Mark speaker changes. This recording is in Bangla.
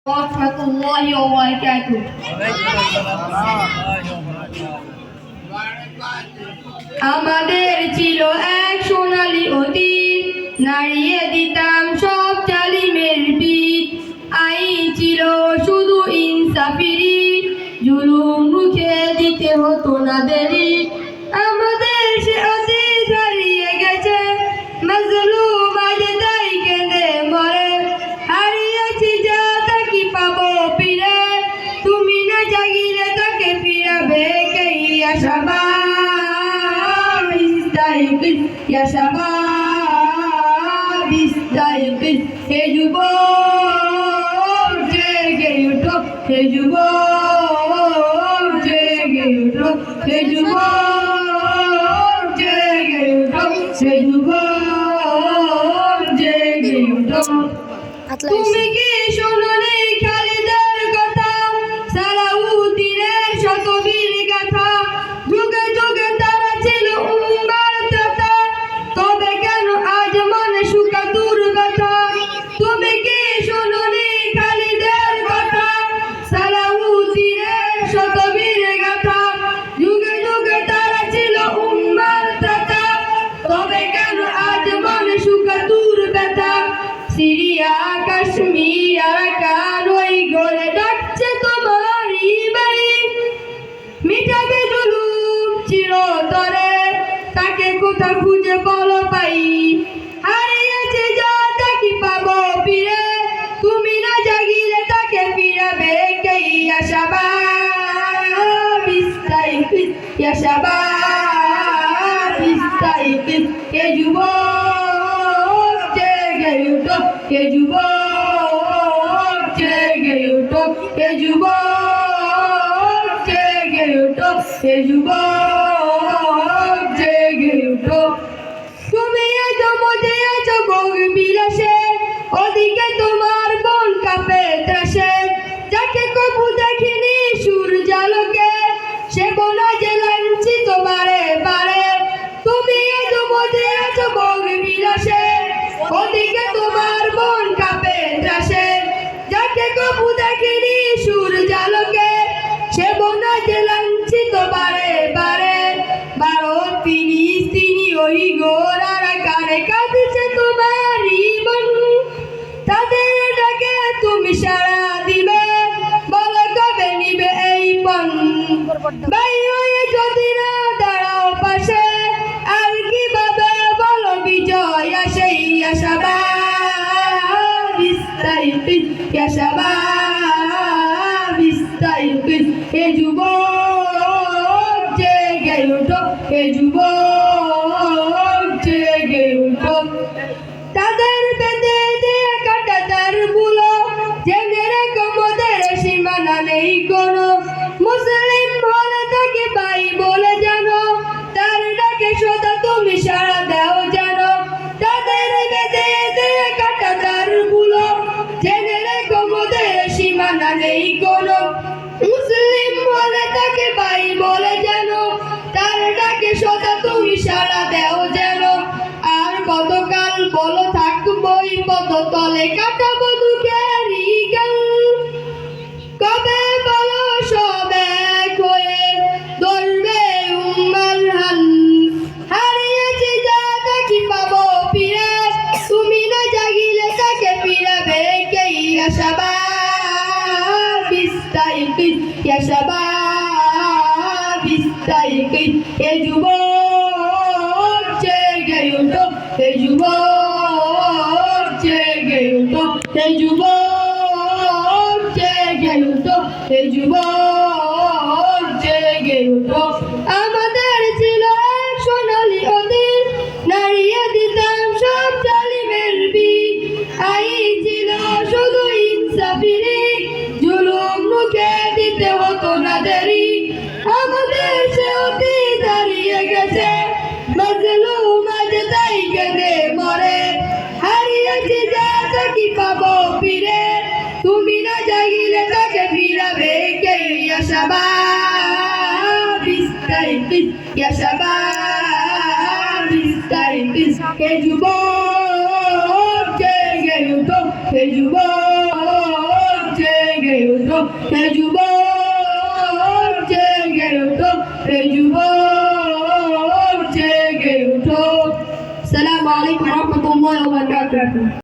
Speaker 1: রহমতুল্লাহি ওয়া বারাকাতুহু। আমাদের ছিল এক সোনালী অতীত, নাড়িয়ে দিতাম সব জালিমের পিঠ। আইন ছিল শুধু ইনসাফেরই, জুলুম রুখে দিতে হতো না দেরি। আমাদের সে অতীত হারিয়ে গেছে, মাজলুম আজ তাই কেঁদে মরে। হারিয়েছি যা তা কি পাবো ফিরে, তুমি না জাগিলে তাকে ফিরাবে কে? ইয়া শাবাব ইস্তাইকিজ, ইয়া শাবাব ইস্তাইকিজ। হে যুবক জেগে উঠো, হে যুবক জেগে উঠো, হে যুবক জেগে উঠো, হে যুবক জেগে উঠো। তুমি কি শোনোনি খালিদের কথা, সালাউদ্দিনের শত বীর গাথা? যুগে যুগে তারা ছিল উম্মার ত্রাতা, তবে কেন আজ মনে শুকাতুর ব্যথা? তুমি কি শোনোনি খালিদের কথা, সালাউদ্দিনের শত বীর গাথা? যুগে যুগে তারা ছিল উম্মার ত্রাতা, তবে কেন আজ মনে শুকাতুর ব্যথা? সিরিয়া কাশ্মীর আরাকান ওই গড়ে ডাকছে তোমারই বাড়ি। মিটাবে জুলুম চিরতরে, তাকে কোথা খুঁজে বলো পাই? হারিয়েছে যা তা কি পাবো ফিরে, তুমি না জাগিলে তাকে ফিরাবে কে? ইয়া শাবাব ইস্তাইকিজ, ইয়া শাবাব ইস্তাইকিজ। হে যুবক জেগে উঠো, হে যুবক জেগে উঠো, হে যুবক জেগে উঠো, হে যুবক জেগে উঠো। তুমি আজ মজে আছো ভোগ বিলাসে, ওদিকে তোমার মন কাঁপে ত্রাসে। যাকে কবু দেখিনি সূর্যালোকে, সে বোনা যে লাঞ্ছিত বারে বারে। তুমি আজ মজে আছো ভোগ বিলাসে, ওদিকে তোমার মন কাঁপে ত্রাসে। যাকে কবু দেখিনি সূর্যালোকে, সে বোনা যে লাঞ্ছিত বারে বারে। ভারত ফিলিস্তিনি ওই গোরার কানে কাঁদছে তোমারই মন, তাদের ডাকে তুমি সাড়া দিবে, বলো কবে নিবে এই পণ? ভাই হয়ে যদি না দাঁড়াও পাশে, আর কিভাবে বলো বিজয় আসে? ইয়া শাবাব ইস্তাইকিজ, ইয়া শাবাব ইস্তাইকিজ। হে যুবক জেগে উঠো, হে যুবক জেগে উঠো। তাদের বেঁধে দিয়ে কাটা তার বুলো, জেনে রেখো মোদের সীমানা নেই কোনো। মুসলিম হলে তাকে ভাই বলে জানো, তার ডাকে সদা তুমি সাড়া দাও জানো। তাদের বেঁধে দিয়ে কাটা তার বুলো, জেনে রেখো মোদের সীমানা নেই কোনো। মুসলিম হলে তাকে ভাই বলে জানো, তার ডাকে সদা তুমি সাড়া দাও যেন। আর কতকাল বলো থাকবোই পদতলে, কাটাবো দুঃখেরই গান। কবে বলো সব এক হয়ে ধরবে উম্মার হান? হারিয়েছি যা তা কি পাবো ফিরে, তুমি না জাগিলে তাকে ফিরাবে কে? ইয়া শাবাব ইস্তাইকিজ, ইয়া শাবাব ইস্তাইকিজ। হে যুবক জেগে উঠো, হে যুবক জেগে উঠো, হে যুবক জেগে উঠো, হে যুবক জেগে উঠো। আমাদের ছিল এক সোনালী অতীত, নাড়িয়ে দিতাম সব জালিমের পিঠ। আইন ছিল শুধু ইনসাফেরই, জুলুম রুখে দিতে হতো না দেরি। আমাদের সে অতীত হারিয়ে গেছে, মাজলুম আজ তাই কেঁদে মরে। হারিয়েছি যা তা কি পাবো ফিরে, তুমি না জাগিলে তাকে ফিরাবে কে? ইয়া শাবাব ইস্তাইকিজ, ইয়া শাবাব ইস্তাইকিজ। হে যুবক জেগে উঠো, হে যুবক জেগে উঠো হে যুবক জেগে উঠো হে যুবক জেগে উঠো। আসসালামু আলাইকুম ওয়া রাহমাতুল্লাহি ওয়া বারাকাতুহু।